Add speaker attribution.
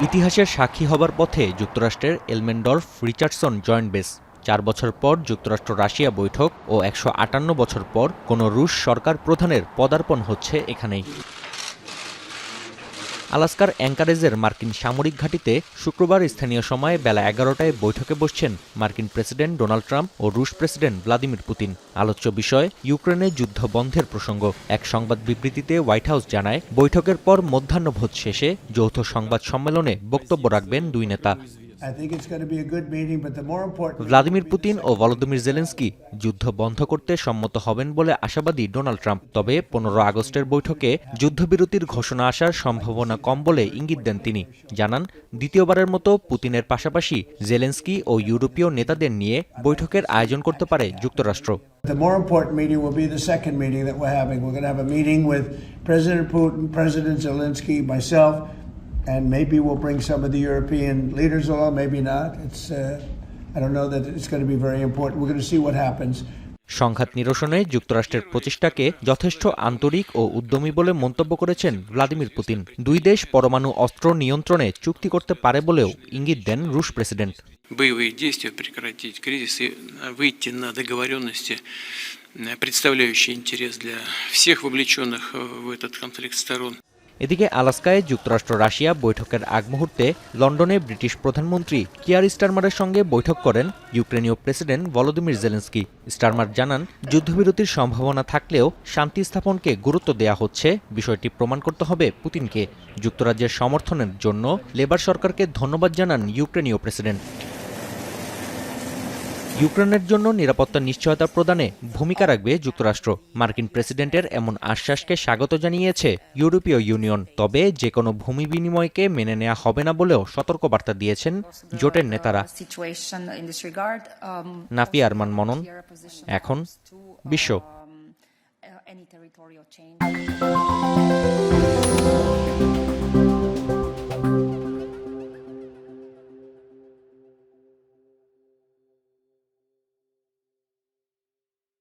Speaker 1: ইতিহাসের সাক্ষী হবার পথে যুক্তরাষ্ট্রের এলমেন্ডর্ফ রিচার্ডসন জয়েন্ট বেস। 4 বছর পর যুক্তরাষ্ট্র রাশিয়া বৈঠক ও 158 বছর পর কোনো রুশ সরকার প্রধানের পদার্পণ হচ্ছে এখানেই। আলাস্কার অ্যাঙ্কারেজের মার্কিন সামরিক ঘাঁটিতে শুক্রবার স্থানীয় সময় বেলা 11টায় বৈঠকে বসছেন মার্কিন প্রেসিডেন্ট ডোনাল্ড ট্রাম্প ও রুশ প্রেসিডেন্ট ভ্লাদিমির পুতিন। আলোচ্য বিষয় ইউক্রেনে যুদ্ধ বন্ধের প্রসঙ্গ। এক সংবাদ বিবৃতিতে হোয়াইট হাউস জানায়, বৈঠকের পর মধ্যাহ্নভোজ শেষে যৌথ সংবাদ সম্মেলনে বক্তব্য রাখবেন দুই নেতা। ভ্লাদিমির পুতিন ও ভলোদিমির জেলেনস্কি যুদ্ধ বন্ধ করতে সম্মত হবেন বলে আশাবাদী ডোনাল্ড ট্রাম্প। তবে 15 আগস্টের বৈঠকে যুদ্ধবিরতির ঘোষণা আসার সম্ভাবনা কম বলে ইঙ্গিত দেন তিনি। জানান, দ্বিতীয়বারের মতো পুতিনের পাশাপাশি জেলেনস্কি ও ইউরোপীয় নেতাদের নিয়ে বৈঠকের আয়োজন করতে পারে যুক্তরাষ্ট্র।
Speaker 2: The more important meeting will be the second meeting that we're having. We're going to have a meeting with President Putin, President Zelensky, myself, and maybe we'll bring some of the European leaders along, maybe not. I don't know that it's going to be very important. We're going to see what happens.
Speaker 1: সংঘাত নিরসনে যুক্তরাষ্ট্রের প্রচেষ্টাকে যথেষ্ট আন্তরিক ও উদ্যমী বলে মন্তব্য করেছেন ভ্লাদিমির পুতিন। দুই দেশ পরমাণু অস্ত্র নিয়ন্ত্রণে চুক্তি করতে পারে বলেও ইঙ্গিত দেন রুশ প্রেসিডেন্ট।
Speaker 3: Боевые действия прекратить, кризис и выйти на договоренности, представляющие интерес для всех вовлеченных в этот конфликт сторон.
Speaker 1: এদিকে আলাস্কায় যুক্তরাষ্ট্র রাশিয়া বৈঠকের আগ মুহূর্তে লন্ডনে ব্রিটিশ প্রধানমন্ত্রী কিয়ার স্টারমারের সঙ্গে বৈঠক করেন ইউক্রেনীয় প্রেসিডেন্ট ভলোদিমির জেলেনস্কি। স্টারমার জানান, যুদ্ধবিরতির সম্ভাবনা থাকলেও শান্তি স্থাপনকে গুরুত্ব দেয়া হচ্ছে, বিষয়টি প্রমাণ করতে হবে পুতিনকে। যুক্তরাজ্যের সমর্থনের জন্য লেবার সরকারকে ধন্যবাদ জানান ইউক্রেনীয় প্রেসিডেন্ট। ইউক্রেনের জন্য নিরাপত্তা নিশ্চয়তা প্রদানে ভূমিকা রাখবে যুক্তরাষ্ট্র। মার্কিন প্রেসিডেন্টের এমন আশ্বাসকে স্বাগত জানিয়েছে ইউরোপীয় ইউনিয়ন। তবে যে কোনো ভূমি বিনিময়কে মেনে নেওয়া হবে না বলেও সতর্কবার্তা দিয়েছেন জোটের নেতারা। নাফিয়া আরমান মনন, এখন বিশ্ব।